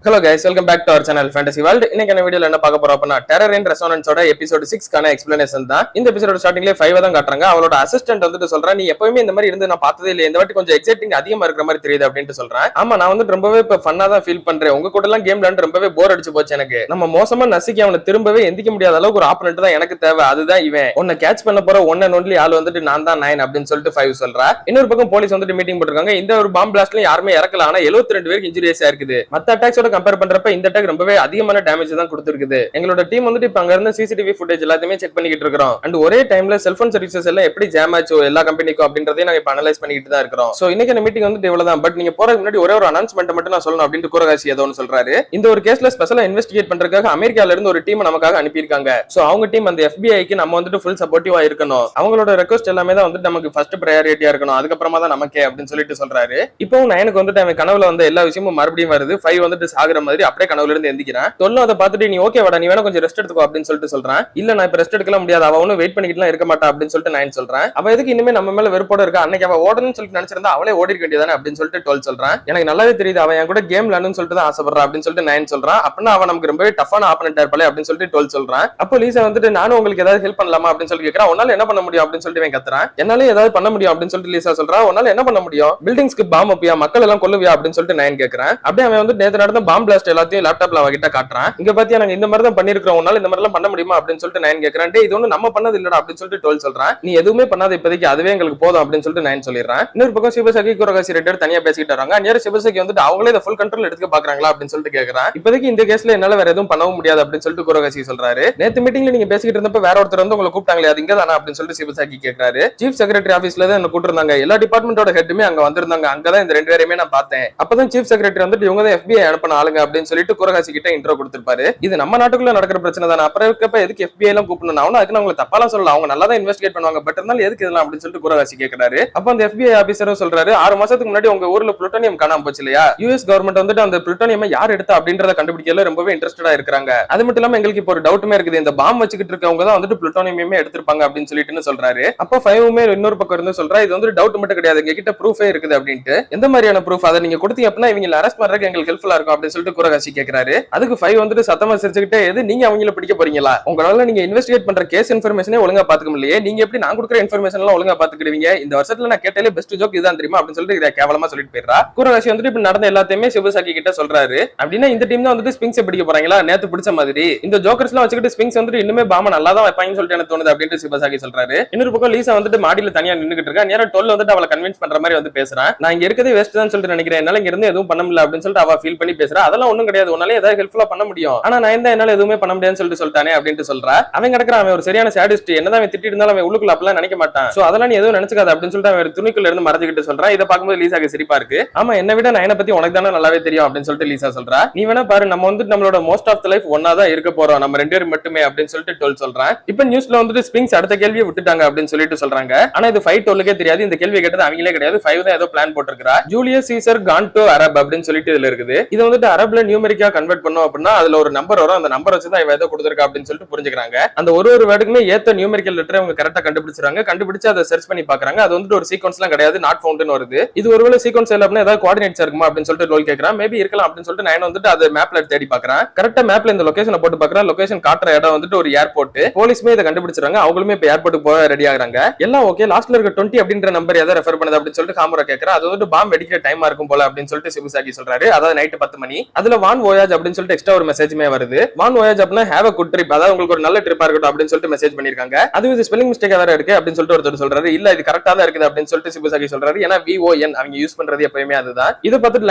Hello guys, welcome back to our channel Fantasy World. இன்னைக்கான வீடியோல என்ன பார்க்க போறோம் அப்படினா டெரர் இன் ரெசோனன்ஸோட எபிசோட் 6 கான எக்ஸ்பிளனேஷன் தான். இந்த எபிசோட் ஸ்டார்டிங்ல 5 தான் காட்றாங்க. அவளோட அசிஸ்டன்ட் வந்துட்டு சொல்றா, நீ எப்பவுமே இந்த மாதிரி இருந்து நான் பார்த்ததே இல்ல, இந்த வாட்டி கொஞ்சம் எக்ஸைட்டிங் அதிகமா இருக்கிற மாதிரி தெரியுது அப்படினு சொல்றான். ஆமா, நான் வந்து ரொம்பவே இப்ப ஃபன்னா தான் ஃபீல் பண்றேன். உங்க கூட எல்லாம் கேம் விளையாண்டு ரொம்பவே போர் அடிச்சு போச்சு எனக்கு. நம்ம மோசமா நசிக்கி அவனை திரும்பவே எந்திக்க முடியாத அளவுக்கு ஒரு ஆப்பனன்ட் தான் எனக்கு தேவை. அதுதான் இவன். உன்னை கேட்ச் பண்ண போற ஒன் அண்ட் ஒன்லி ஆள் வந்துட்டு நான் தான் 9 அப்படின்னு சொல்லிட்டு 5 சொல்றா. இன்னொரு பக்கம் போலீஸ் வந்துட்டு மீட்டிங் போட்டுருக்காங்க. இந்த ஒரு பாம் பிளாஸ்ட்ல யாருமே இறக்கல, ஆனா 72 பேருக்கு இன்ஜுரியஸ் ஆயிருக்குது. மத்த அட்டாக்ஸோட கம்பேர் பண்றப்ப இந்த அட்டாக் ரொம்பவே அதிகமான டேமேஜ் தான் கொடுத்திருக்குது. எங்களோட டீம் வந்துட்டு இப்ப அங்க இருந்த சிசிடிவி ஃபுட்டேஜ் எல்லாத்தையுமே செக் பண்ணிட்டு இருக்கோம். அண்ட் ஒரே டைம்ல செல்போன் சர்வீசஸ் எல்லாம் எப்படி ஜாம் ஆச்சோ எல்லா கம்பெனிக்கும் அப்படின்றதையும் நாங்க இப்ப அனலைஸ் பண்ணிட்டு தான் இருக்கோம். சோ இன்னைக்கு இந்த மீட்டிங் வந்துட்டு இவ்வளவுதான். பட் நீங்க போறதுக்கு முன்னாடி ஒரே ஒரு அனௌன்ஸ்மெண்ட் மட்டும் நான் சொல்லணும் அப்படின்னு குரகாசி ஏதோ ஒன்னு சொல்றாரு. இந்த ஒரு கேஸ்ல ஸ்பெஷலா இன்வெஸ்டிகேட் பண்றதுக்காக அமெரிக்கால இருந்து ஒரு டீம் நமக்காக அனுப்பியிருக்காங்க. சோ அவங்க டீம் அந்த FBI-க்கு நம்ம வந்துட்டு ஃபுல் சப்போர்ட்டிவா இருக்கணும். அவங்களோட ரெக்வெஸ்ட் எல்லாமே தான் வந்து நமக்கு ஃபர்ஸ்ட் பிரையாரிட்டியா இருக்கணும். அதுக்கப்புறமா தான் நமக்கே அப்படின்னு சொல்லிட்டு சொல்றாரு. இப்போ 9க்கு வந்துட்டு அவன் கனவுல வந்த எல்லா விஷயமும் மறுபடியும் வருது. 5 வந்துட்டு சாகுற மாதிரி அப்படியே கனவுல இருந்து எந்திக்கிறான். தொல்லும் அதை பார்த்துட்டு நீ ஓகே வாடா, நீ வேணா கொஞ்சம் ரெஸ்ட் எடுத்துக்கோ அப்படின்னு சொல்லிட்டு சொல்றான். இல்ல நான் இப்ப ரெஸ்ட் எடுக்கலாம் முடியாது, அவ ஒன்னும் வெயிட் பண்ணிக்கிட்டுலாம் இருக்க மாட்டா அப்படின்னு சொல்லிட்டு 9 சொல்றான். அவ எதுக்கு இனிமே நம்ம மேல வெறுப்போட இருக்கா? அன்னைக்கு அவ ஓடணும்னு சொல்லிட்டு நினைச்சிருந்தா அவளே ஓடி இருக்க வேண்டியதானே அப்படின்னு சொல்லிட்டு 12 சொல்றான். எனக்கு நல்லாவே தெரியுது அவன் என் கூட கேம் விளையாடணும்னு சொல்லிட்டு தான் ஆசைப்படுறா அப்படின்னு சொல்லிட்டு 9 சொல்றான். அப்படின்னா அவன் நமக்கு ரொம்பவே டஃபான ஆப்பனண்டா இருப்பாளே அப்படின்னு சொல்லிட்டு 12 சொல்றான். அப்போ லீசா வந்துட்டு நானும் உங்களுக்கு ஏதாவது ஹெல்ப் பண்ணலாமா அப்படின்னு சொல்லி கேட்கறான். உன்னால என்ன பண்ண முடியும் அப்படின்னு சொல்லிட்டு கத்துறான். என்னால ஏதாவது பண்ண முடியும் அப்படின்னு சொல்லிட்டு லீசா சொல்றா. உன்னால என்ன பண்ண முடியும்? பில்டிங்ஸ்க்கு பாம் வைப்பியா, மக்கள் எல்லாம் கொல்லுவியா அப்படின்னு சொல்லிட்டு 9 கேட்கறான். அப்படியே அவன் வந்து நேத்து நடந்த பாம் பிளாஸ்ட் எல்லாத்தையும் லேப்டாப்ல அவகிட்ட காட்டுறான். இங்க பாத்தியா நாங்க இந்த மாதிரி தான் பண்ணிருக்கோம், உன்னால இந்த மாதிரி எல்லாம் பண்ண முடியுமா அப்படின்னு சொல்லிட்டு 9 கேட்கறான். இது ஒண்ணு நம்ம பண்ணது இல்லடா அப்படின்னு சொல்லிட்டு 12 சொல்றான். நீ எதுவுமே பண்ணாத இப்போதைக்கு, அதுவே எங்களுக்கு போதும் அப்படின்னு சொல்லிட்டு 9 சொல்லிடுறான். இன்னொரு பக்கம் சிவசகி குரகாசி 2 பேர் தனியா பேசிக்கிட்டு வராங்க. நேர சிவசகி வந்துட்டு அவங்களே இதை ஃபுல் கண்ட்ரோல் எடுத்துக்க பாக்குறாங்களா அப்படின்னு சொல்லிட்டு கேட்கறான். இப்போதைக்கு இந்த கேஸ்ல என்னால வேற எதுவும் பண்ணவும் முடியாது அப்படின்னு சொல்லிட்டு குரகாசி சொல்றாரு. நேத்து மீட்டிங்ல நீங்க பேசிக்கிட்டு இருந்தப்ப வேற ஒருத்தர் வந்து உங்களை கூப்பிட்டாங்களே, அது இங்க தானா அப்படின்னு சொல்லிட்டு சிவசகி கேட்கறாரு. சீஃப் செக்ரட்டரி ஆபீஸ்ல தான் என்ன கூப்பிட்டிருந்தாங்க, எல்லா டிபார்ட்மெண்டோட ஹெட்டுமே அங்க வந்திருந்தாங்க. அங்கதான் இந்த 2 பேரையுமே நான் பார்த்தேன். அப்பதான் சீஃப் செக்ரட்டரி வந்துட்டு இவங்க தான் FBI அனுப்பின ஆளுங்க அப்படின்னு சொல்லிட்டு குரகாசி கிட்ட இன்ட்ரோ கொடுத்திருப்பாரு. இது நம்ம நாட்டுக்குள்ள நடக்கிற பிரச்சனை தானே, அப்புறம் இருக்கப்ப எதுக்கு FBI எல்லாம் கூப்பிடணும்? அதுக்கு நான் உங்களை தப்பாலாம் சொல்லல, அவங்க நல்லா தான் இன்வெஸ்டிகேட் பண்ணுவாங்க, பட் இருந்தாலும் எதுக்கு இதெல்லாம் அப்படின்னு சொல்லிட்டு குரகாசி கேட்கறாரு. அப்ப அந்த FBI ஆபீசரும் சொல்றாரு, 6 மாசத்துக்கு முன்னாடி உங்க ஊர்ல புளுட்டோனியம் காணாம போச்சு இல்லையா, US கவர்மெண்ட் வந்துட்டு அந்த புளுட்டோனியம் யார் எடுத்தா அப்படின்றத கண்டுபிடிக்கல ரொம்பவே இன்ட்ரெஸ்டடா இருக்காங்க. அது மட்டும் இல்லாம எங்களுக்கு இப்போ ஒரு டவுட்டுமே இருக்குது, இந்த பாம் வச்சுக்கிட்டு இருக்கவங்க தான் வந்துட்டு புளுட்டோனியமே எடுத்திருப்பாங்க அப்படின்னு சொல்லிட்டு சொல்றாரு. அப்ப 5மே இன்னொரு பக்கம் இருந்து சொல்றா, இது வந்து டவுட் மட்டும் கிடையாது, எங்க கிட்ட ப்ரூஃபே இருக்குது அப்படின்ட்டு. எந்த மாதிரியான ப்ரூஃப்? அதை நீங்க கொடுத்தீங்க அப்படின்னா இவங்க அரெஸ்ட் பண்றதுக்கு எங்களுக்கு ஹெல்ப்ஃபுல்லா இருக்கும் அப்படின்னு சொல்லிட்டு குரகாசி கேட்கறாரு. அதுக்கு 5 வந்துட்டு சத்தமா சிரிச்சுக்கிட்டே, எது நீங்க அவங்கள பிடிக்க போறீங்களா? உங்களால நீங்க இன்வெஸ்டிகேட் பண்ற கேஸ் இன்ஃபர்மேஷனே ஒழுங்கா பாத்துக்க முடியலையே, நீங்க எப்படி நான் கொடுக்குற இன்ஃபர்மேஷன் எல்லாம் ஒழுங்கா பாத்துக்கிடுவீங்க? இந்த வருஷத்துல நான் கேட்டாலே பெஸ்ட் ஜோக் இதுதான் தெரியுமா அப்படின்னு சொல்லிட்டு இதை கேவலமா சொல்லிட்டு போயிடுறா. குரகாசி வந்துட்டு இப்ப நடந்த எல்லாத்தையுமே சிவசாக்கி கிட்ட சொல்றாரு. அப்படின்னா இந்த டீம் தான் வந்துட்டு ஸ்பிங்ஸ் பிடிக்க போறாங்களா, நேத்து பிடிச்ச மாதிரி இந்த ஜோக்கர்ஸ் எல்லாம் வச்சுக்கிட்டு ஸ்பிங்ஸ் வந்துட்டு இன்னுமே பாம நல்லா தான் வைப்பாங்கன்னு சொல்லிட்டு எனக்கு தோணுது அப்படின்ட்டு சிவசாக்கி சொல்றாரு. இன்னொரு பக்கம் லீசா வந்துட்டு மாடியில தனியா நின்னுகிட்டு இருக்கா. நேரம் 12 வந்துட்டு அவளை கன்வின்ஸ் பண்ற மாதிரி வந்து பேசுறான். நான் இங்க இருக்கதே வேஸ்ட் தான் சொல்லிட்டு நினைக்கிறேன், என்னால இங்க இருந்து எதுவும் பண்ண முடியல அப்படின்னு சொல்லிட்டு அவ ஃபீல் பண்ணி பேசுறா. அதெல்லாம் ஒண்ணும் கிடையாது, உன்னால ஏதாவது ஹெல்ப்ஃபுல்லா பண்ண முடியும், ஆனா நான் என்னால எதுவுமே பண்ண முடியாதுன்னு சொல்லிட்டு சொல்லிட்டானே அப்படின்னு சொல்றா. அவன் கிடக்குறான், அவன் ஒரு சரியான சாடிஸ்ட், என்னதான் அவன் திட்டி இருந்தாலும் அவன் உள்ளுக்குள்ள அப்பெல்லாம் நினைக்க மாட்டான். சோ அதெல்லாம் நீ எதுவும் நினைச்சுக்காத அப்படின்னு சொல்லிட்டு அவன் துணிக்குள்ள இருந்து மறைஞ்சிட்டு சொல்றான். இதை பார்க்கும்போது லீசாக்கு சிரிப்பா இருக்கு. ஆமா, என்னை விட நயனை பத்தி உனக்கு தானே நல்லாவே தெரியும் அப்படின்னு சொல்லிட்டு லீசா சொல்றா. நீ வேணா பாரு, நம்ம வந்துட்டு நம்மளோட மோஸ்ட் ஆஃப் த லைஃப் ஒன்னா தான் இருக்க போறோம், நம்ம 2 பேரும் மட்டுமே அப்படின்னு சொல்லிட்டு 12 சொல்றான். இப்ப நியூஸ்ல வந்துட்டு ஸ்பிங்ஸ் அடுத்த கேள்வியை விட்டுட்டாங்க அப்படின்னு சொல்லிட்டு சொல்றாங்க. ஆனா இது 5 12க்கே தெரியாது, இந்த கேள்வி கேட்டது அவங்களே கிடையாது, 5 தான் ஏதோ பிளான் போட்டுருக்கா. Julius Caesar gone to Arab அப்படின்னு சொல்லிட்டு இதுல இருக்குது. இது வந்துட்டு அரப்ல நியூமெரிக்கா கன்வெர்ட் பண்ணோம் அப்படின்னா அதுல ஒரு நம்பர் வரும், அந்த நம்பர் வச்சு தான் இவ ஏதோ கொடுத்திருக்கா அப்படின்னு சொல்லிட்டு புரிஞ்சுக்கிறாங்க. அந்த ஒரு வேர்டுக்குமே ஏத்த நியூமெரிக்கல் லெட்டர் அவங்க கரெக்டா கண்டுபிடிச்சாங்க. கண்டுபிடிச்சு அதை சர்ச் பண்ணி பாக்குறாங்க. அது வந்துட்டு ஒரு சீக்வன்ஸ் எல்லாம் கிடையாது, நாட் ஃபவுண்ட்னு வருது. இது ஒருவேளை சீக்வன்ஸ் இல்ல அப்படின்னா ஏதாவது கோஆர்டினேட்ஸ் இருக்குமா அப்படின்னு சொல்லிட்டு ரோல் கேட்கறான். மேபி இருக்கலாம் அப்படின்னு சொல்லிட்டு நான் வந்துட்டு அது மேப்ல தேடி பாக்குறேன். கரெக்டா மேப்ல இந்த லொகேஷனை போட்டு பாக்குறேன். லொகேஷன் காட்டுற இடம் வந்துட்டு ஒரு ஏர்போர்ட். போலீஸ்மே இதை கண்டுபிடிச்சாங்க. அவங்களுமே இப்ப ஏர்போர்ட்டுக்கு போக ரெடி ஆகுறாங்க. எல்லாம் ஓகே. லாஸ்ட்ல இருக்க 20 அப்படின்ற நம்பர் எதை ரெஃபர் பண்ணுது அப்படின்னு சொல்லிட்டு காமரா கேட்கறா. அது வந்துட்டு பாம் வெடிக்கிற டைமா இருக்கும் போல அப்படின்னு சொல்லிட்டு சிவசாக்கி சொல்றாரு. அதாவது நைட் 10 மணி. அதுல வான் வோயாஜ் அப்படின்னு சொல்லிட்டு எக்ஸ்ட்ரா ஒரு மெசேஜ்மே வருது. வான் வோயாஜ் அப்படின்னா ஹேவ் அ குட் ட்ரிப், அதாவது உங்களுக்கு ஒரு நல்ல ட்ரிப்பா இருக்கட்டும் அப்படின்னு சொல்லிட்டு மெசேஜ் பண்ணிருக்காங்க. அது இது ஸ்பெல்லிங் மிஸ்டேக்கா வேற இருக்கு அப்படின்னு சொல்லிட்டு ஒருத்தர் சொல்றாரு. இல்ல இது கரெக்டா தான் இருக்குது அப்படின்னு சொல்லிட்டு சிவசாக்கி சொல்றாரு. ஏன்னா VON அவங்க யூஸ் பண்றது எப்பயுமே அதுதான். இதை பார்த்துட்டு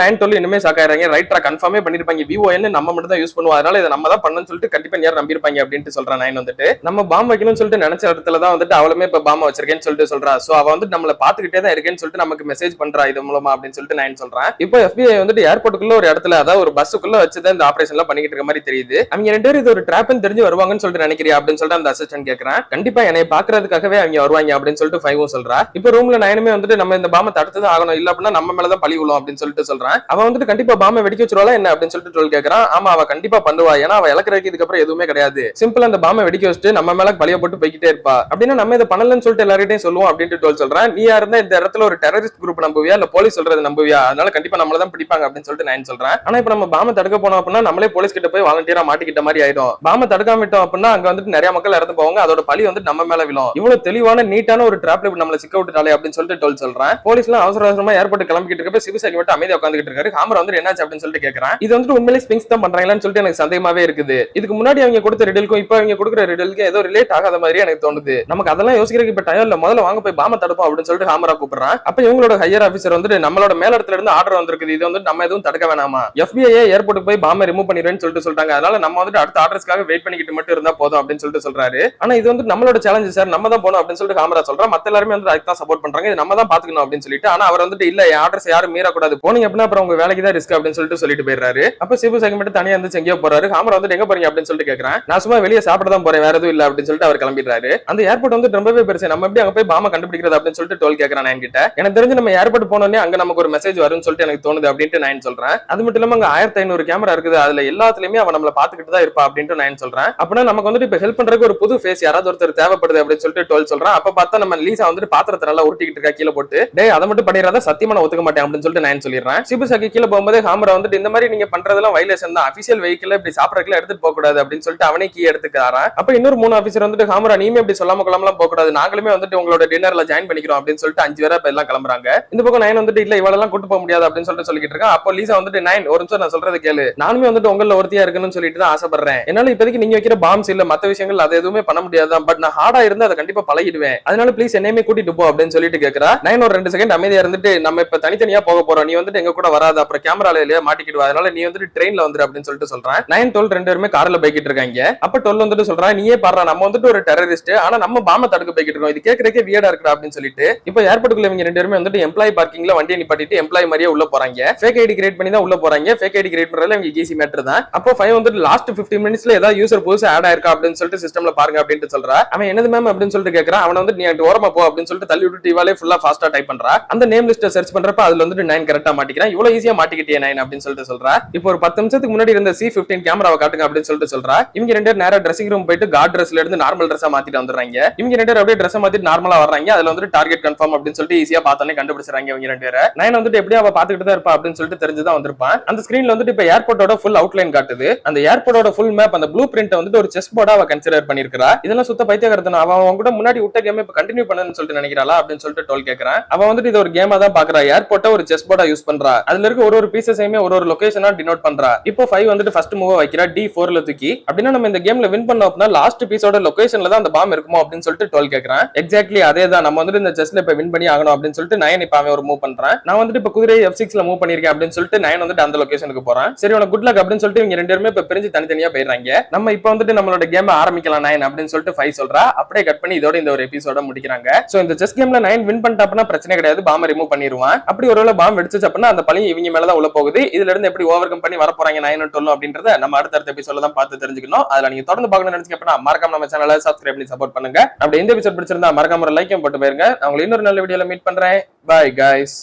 லைன் 12 இனிமே சாக்காயிராங்க. ரைட்டரா கன்ஃபார்மே பண்ணிருப்பாங்க, VON நம்ம மட்டும் தான் யூஸ் பண்ணுவோம், அதனால இதை நம்ம தான் பண்ணணும்னு சொல்லிட்டு கண்டிப்பா நேரம் நம்பிருப்பாங்க அப்படின்னு சொல்றான். நைன் வந்துட்டு நம்ம பாம் வைக்கணும்னு சொல்லிட்டு நினைச்ச இடத்துல தான் வந்துட்டு அவளுமே இப்ப பாம் வச்சிருக்கேன்னு சொல்லிட்டு சொல்றா. சோ அவ வந்து நம்மள பாத்துக்கிட்டே தான் இருக்கேன்னு சொல்லிட்டு நமக்கு மெசேஜ் பண்றா இது மூலமா அப்படின்னு சொல்லிட்டு நைன் சொல்றான். இப்போ FBI வந்துட்டு ஏர்போர்ட்டுக்குள்ள ஒரு இடத்துல, அதாவது ஒரு பஸ்ஸுக்குள்ள வச்சுதான் இந்த ஆபரேஷன் எல்லாம் பண்ணிட்டு இருக்க மாதிரி தெரியுது. அவங்க 2 பேரும் இது ஒரு ட்ராப்னு தெரிஞ்சு வருவாங்கன்னு சொல்லிட்டு நினைக்கிறியா அப்படின்னு சொல்லிட்டு அந்த அசிஸ்டன்ட் கேட்கறான். கண்டிப்பா என்னை பாக்குறதுக்காகவே அவங்க வருவாங்க அப்படின்னு சொல்லிட்டு 5 சொல்றா. இப்போ ரூம்ல 9மே வந்துட்டு நம்ம இந்த பாம்பை தடுத்து ஆகணும், இல்ல அப்படின்னா நம்ம மேலதான் பழி விழும் அப்படின்னு சொல்லிட்டு சொல்றான். அவன் வந்துட்டு கண்டிப்பா பாம்பை வெடிக்க வச்சிருவாளா என்ன அப்படின்னு சொல்லிட்டு 12 கேட்கறான். ஆமா, அவ கண்டிப்பா பண்ணுவா, ஏன்னா அவ இலக்கிறதுக்கு இதுக்கப்புறம் எதுவுமே கிடையாது, சிம்பிளா அந்த பாம்பை வெடிக்க வச்சுட்டு நம்ம மேல பழிய போட்டு போய்கிட்டே இருப்பா, அப்படின்னா நம்ம இதை பண்ணலன்னு சொல்லிட்டு எல்லார்கிட்டையும் சொல்லுவோம் அப்படின்ட்டு 12 சொல்றான். நீ யாருந்தா இந்த இடத்துல ஒரு டெரரிஸ்ட் குரூப் நம்புவியா இல்ல போலீஸ் சொல்றது நம்புவியா, அதனால கண்டிப்பா நம்மளதான் பிடிப்பாங்க அப்படின்னு சொல்லிட்டு 9 சொல்றான். ஆனா இப்ப நம்ம பாம தடுக்க போனோம் அப்படின்னா நம்மளே போலீஸ் கிட்ட போய் வாலண்டியரா மாட்டிக்கிட்ட மாதிரி ஆயிடும். பாம தடுக்காம விட்டோம் அப்படின்னா அங்க வந்துட்டு நிறைய மக்கள் இறந்து போவாங்க, அதோட பழி வந்து நம்ம மேல விழும். இவ்வளவு தெளிவான நீட்டான ஒரு டிராப்ல நம்மள சிக்க விட்டுட்டாலே அப்படின்னு சொல்லிட்டு டோல் சொல்றேன். போலீஸ்லாம் அவசர அவசரமா ஏர்போர்ட் கிளம்பிக்கிட்டு இருக்கப்ப சிவசாகி மட்டும் அமைதியா உட்காந்துட்டு இருக்காரு. ஹாமர் வந்து என்னாச்சு அப்படின்னு சொல்லிட்டு கேக்குறான். இது வந்துட்டு உண்மையிலேயே ஸ்பிங்ஸ் தான் பண்றாங்களான்னு சொல்லிட்டு எனக்கு சந்தேகமாவே இருக்குது. இதுக்கு முன்னாடி அவங்க கொடுத்த ரிடலுக்கும் இப்ப அவங்க கொடுக்குற ரிடலுக்கும் ஏதோ ரிலேட் ஆகாத மாதிரி எனக்கு தோணுது. நமக்கு அதெல்லாம் யோசிக்கிறதுக்கு இப்ப டயம் இல்ல, முதல்ல வாங்க போய் பாம தடுப்போம் அப்படின்னு சொல்லிட்டு ஹாமரா கூப்பிடுறான். அப்ப இவங்களோட ஹையர் ஆபீசர் வந்துட்டு நம்மளோட மேல இடத்துல இருந்து ஆர்டர் வந்திருக்குது, இது வந்து நம்ம எதுவும் தடுக்க வேணாமா, FBI ஏர்போர்ட்டுக்கு போய் பாம ரிமூவ் பண்ணிடுறேன்னு சொல்லிட்டு சொல்றாங்க, அதனால நம்ம வந்துட்டு அடுத்த ஆர்டர்ஸ்க்காக வெயிட் பண்ணிக்கிட்டு மட்டும் இருந்தா போதும் அப்படின்னு சொல்லிட்டு சொல்றாரு. ஆனா இது வந்து நம்மளோட சேலஞ்ச் சார், நம்ம தான் போகணும் அப்படின்னு சொல்லிட்டு ஹாமரா சொல்றான். மத்த எல்லாருமே வந்து அதுக்கு தான் சப்போர்ட் பண்றாங்க, இது நம்ம தான் பாத்துக்கணும் அப்படின்னு சொல்லிட்டு. ஆனா அவர் வந்துட்டு இல்ல, ஆர்டர்ஸ் யாரும் மீறக்கூடாது, போனீங்க அப்படின்னா அப்புறம் உங்க வேலைக்கு தான் ரிஸ்க் அப்படின்னு சொல்லிட்டு போயிடுறாரு. அப்ப சிவசாகி மட்டும் தனியா இருந்து எங்கேயோ போறாரு. ஹாமரா வந்து எங்க போறீங்க அப்படின்னு சொல்லிட்டு கேக்குறான். நான் சும்மா வெளியே சாப்பிட தான் போறேன், வேற எதுவும் இல்ல அப்படின்னு சொல்லிட்டு அவர் கிளம்பிடுறாரு. அந்த ஏர்போர்ட் வந்து ரொம்பவே பெருசு, நம்ம எப்படி அங்க போய் பாம கண்டுபிடிக்கிறது அப்படின்னு சொல்லிட்டு டோல் கேக்குறான் என்கிட்ட. எனக்கு தெரிஞ்சு நம்ம ஏர்போர்ட் போனோடனே அங்க நமக்கு ஒரு மெசேஜ் வரும்னு சொல்லிட்டு எனக்கு தோணுது அப்படின்ட்டு நான் சொல்றேன். அது மட்டும் இல்லாம அங்க 1500 கேமரா இருக்குது, அதுல எல்லாத்துலயுமே அவன் நம்மள பாத்துக்கிட்டு தான் இருப்பா அப்படின்ட்டு நான் சொல்றேன். அப்படின்னா நமக்கு வந்துட்டு இப்ப ஹெல்ப் பண்றதுக்கு ஒரு புது ஃபேஸ் யாராவது ஒருத்தர் தேவைப்படுது அப்படின்னு சொல்லிட்டு டோல் சொல்றான். அப்ப பார்த்தா நம்ம லீசா வந்துட்டு பாத்திரத்தை நல்லா உருட்டிக்கிட்டு இருக்கா கீழே போட்டு, டேய் அதை மட்டும் பண்ணிடுறதா சத்தியமா நான் ஒத்துக்க மாட்டேன் அப்படின்னு சொல்லிட்டு நான் சொல்லிடுறேன். சிபுசாக்கி கீழே போகும்போது ஹாமரா வந்துட்டு இந்த மாதிரி நீங்க பண்றதெல்லாம் வைலேஷன் தான், அபிஷியல் வெஹிக்கிள் இப்படி சாப்பிடறதுல எடுத்துட்டு போக கூடாது அப்படின்னு சொல்லிட்டு அவனே கீ எடுத்துக்காரன். அப்ப இன்னொரு 3 ஆபீசர் வந்துட்டு ஹாமரா நீமே இப்படி சொல்லாம கொள்ளாமலாம் போக கூடாது, நாங்களுமே வந்துட்டு உங்களோட டின்னர்ல ஜாயின் பண்ணிக்கிறோம் அப்படின்னு சொல்லிட்டு 5 பேரா எல்லாம் கிளம்புறாங்க. இந்த பக்கம் நயன் வந்துட்டு இல்ல இவளெல்லாம் கூட்டு போக முடியாது அப்படின்னு சொல்லிட்டு இருக்கான். அப்போ லீசா வந்துட்டு நயன் ஒரு நிமிஷம் நான் சொல்றது கேளு, நானுமே வந்துட்டு உங்கள ஒருத்தியா இருக்கணும்னு சொல்லிட்டு தான் ஆசைப்படுறேன், என்னால இப்போதைக்கு நீங்க வைக்கிற பாம்ஸ் இல்ல மத்த விஷயங்கள் அது எதுவுமே பண்ண முடியாதான், பட் நான் ஹார்டா இருந்து அதை கண்டிப்பா பழகிடுவேன், அதனால ப்ளீஸ் என்னையுமே கூட்டிட்டு போ அப்படின்னு சொல்லிட்டு கேக்குறா. நயன் ஒரு 2 செகண்ட் அமைதியா இருந்துட்டு நம்ம இப்ப தனித்தனியா போக போறோம், நீ வந்துட்டு எங்க கூட வராது, அப்புறம் கேமரால இல்லையா மாட்டிக்கிடுவா, அதனால நீ வந்துட்டு ட்ரெயின்ல வந்துரு அப்படின்னு சொல்லிட்டு சொல்றான். நயன் 12 2 பேருமே கார்ல போய்கிட்டு இருக்காங்க. அப்ப 12 வந்துட்டு சொல்றான், நீயே பாடுறா நம்ம வந்துட்டு ஒரு டெரரிஸ்ட், ஆனா நம்ம பாம தடுக்க போய்கிட்டு இருக்கோம், இது கேட்கறதுக்கே வியர்டா இருக்குடா அப்படின்னு சொல்லிட்டு இப்ப ஏர்போர்ட்டுக்குள்ள இவங்க 2 பேருமே வந்துட்டு எம்ப்ளாயி பார்க்கிங்ல வண்டியை நிப்பாட்டிட்டு எம்ப்ளாயி மாதிரியே உள்ள போறாங்க. ஃபேக் ஐடி கிரியேட் பண்ணி தான் உள்ள போறாங்க. ஃபேக் ஐடி கிரியேட் பண்றதுல இவங்க ஈஸி மேட்டர் தான். அப்போ 5 வந்துட்டு லாஸ்ட் 15 மினிட்ஸ்ல ஏதாவது யூசர் புதுசா ஆட் ஆயிருக்கா அப்படின்னு சொல்லிட்டு சிஸ்டம்ல பாருங்க அப்படின்னு சொல்றா. அவன் என்னது மேம் அப்படின்னு சொல்லிட்டு கேக்குறான். அவன் வந்து நீ அங்க ஓரமா போ அப்படின்னு சொல்லிட்டு தள்ளி விட்டு இவாலே ஃபுல்லா ஃபாஸ்டா டைப் பண்றா. அந்த நேம் லிஸ்ட்டை சர்ச் பண்றப்ப அதுல வந்துட்டு 9 கரெக்டா மாட்டிக்கிறான். இவ்வளவு ஈஸியா மாட்டிக்கிட்டே 9 அப்படின்னு சொல்லிட்டு சொல்றா. இப்போ ஒரு 10 நிமிஷத்துக்கு முன்னாடி இருந்த C15 கேமராவை காட்டுங்க அப்படின்னு சொல்லிட்டு சொல்றா. இவங்க 2 பேரும் நேரா ட்ரெஸ்ஸிங் ரூம் போயிட்டு கார்ட் ட்ரெஸ்ல இருந்து நார்மல் ட்ரெஸ்ஸா மாத்திட்டு வந்துடுறாங்க. இவங்க 2 பேரும் அப்படியே ட்ரெஸ் மாத்திட்டு நார்மலா வர்றாங்க. அதுல வந்துட்டு டார்கெட் கன்ஃபார்ம் அப்படின்னு சொல்லிட்டு ஈஸியா பார்த்தோன்னே கண்டுபிடிச்சாங்க இவங்க 2 பேரும். நயன் வந்துட்டு எப்படியா அவ பாத்துக்கிட்டு தான் இருப்பா அப்படின்னு சொல்லிட்டு தெரிஞ்சுதான் வந்திருப்பான். அந்த ஸ்கிரீன்ல வந்துட்டு இப்ப ஏர்போர்ட்டோட ஃபுல் அவுட்லைன் காட்டுது. அந்த ஏர்போர்ட்டோட ஃபுல் மேப் அந்த ப்ளூ பிரிண்ட் வந்துட்டு ஒரு செஸ் போர்டா அவ கன்சிடர் பண்ணிருக்கா. இதெல்லாம் சுத்த பைத்தியக்காரத்தனம். அவன் கூட முன்னாடி விட்ட கேம் இப்ப கண்டினியூ பண்ணணும்னு சொல்லிட்டு நினைக்கிறாளா அப்படின்னு சொல்லிட்டு டோல் கேக்குறான். அவன் வந்துட்டு இது ஒரு கேமா தான் பாக்குறா. ஏர்போர்ட்டை ஒரு செஸ் போர்டா யூஸ் பண்றா. அதுல இருக்க ஒரு பீசஸையுமே ஒரு லொகேஷனா டினோட் பண்றா. இப்போ 5 வந்துட்டு ஃபர்ஸ்ட் மூவ் வைக்கிறா D4ல தூக்கி. அப்படின்னா நம்ம இந்த கேம்ல வின் பண்ணோம் அப்படின்னா லாஸ்ட் பீஸோட லொகேஷன்ல தான் அந்த பாம் இருக்குமோ அப்படின்னு சொல்லிட்டு டோல் கேக்குறான். எக்ஸாக்ட்லி அதே தான், நம்ம வந்துட்டு இந்த செஸ்ல இப்ப வின் பண்ணி ஆகணும் அப்படின்னு சொல்லிட்டு 9 இப்ப அவன் ஒரு மூவ் பண்றான். நான் வந்துட்டு இப்ப குதிரை F6ல மூவ் பண்ணிருக்கேன் அப்படின்னு சொல்லிட்டு 9 வந்துட்டு அந்த லொகேஷனுக்கு போறான். சரி உனக்கு குட் லக் அப்படின்னு சொல்லிட்டு இவங்க 2 பேருமே இப்ப பிரிஞ்சு தனித்தனியா போயிடுறாங்க. நம்ம இப்ப வந்துட்டு நம்மளோட கேம் ஆரம்பிக்கலாம் 9 அப்படின்னு சொல்லிட்டு 5 சொல்றா. அப்படியே கட் பண்ணி இதோட இந்த ஒரு எபிசோட முடிக்கிறாங்க. சோ இந்த செஸ் கேம்ல 9 வின் பண்ணிட்டாப்னா பிரச்சனை கிடையாது, பாம் ரிமூவ் பண்ணிடுவான். அப்படி ஒருவேளை பாம் வெடிச்சு அப்படின்னா அந்த பழி இவங்க மேலதான் உள்ள போகுது. இதுல இருந்து எப்படி ஓவர் கம் பண்ணி வர போறாங்க 9 12 அப்படின்றத நம்ம அடுத்த எபிசோட்ல தான் பார்த்து தெரிஞ்சுக்கணும். அதுல நீங்க தொடர்ந்து பார்க்கணும்னு நினைச்சீங்க அப்படின்னா மறக்காம நம்ம சேனலை சப்ஸ்கிரைப் பண்ணி சப்போர்ட் பண்ணுங்க. அப்படி இந்த எபிசோட் பிடிச்சிருந்தா மறக்காம ஒரு லைக்கும் போட்டு போயிருங்க. நான் உங்களை இன்னொரு நல்ல வீடியோல மீட் பண்றேன். Bye guys.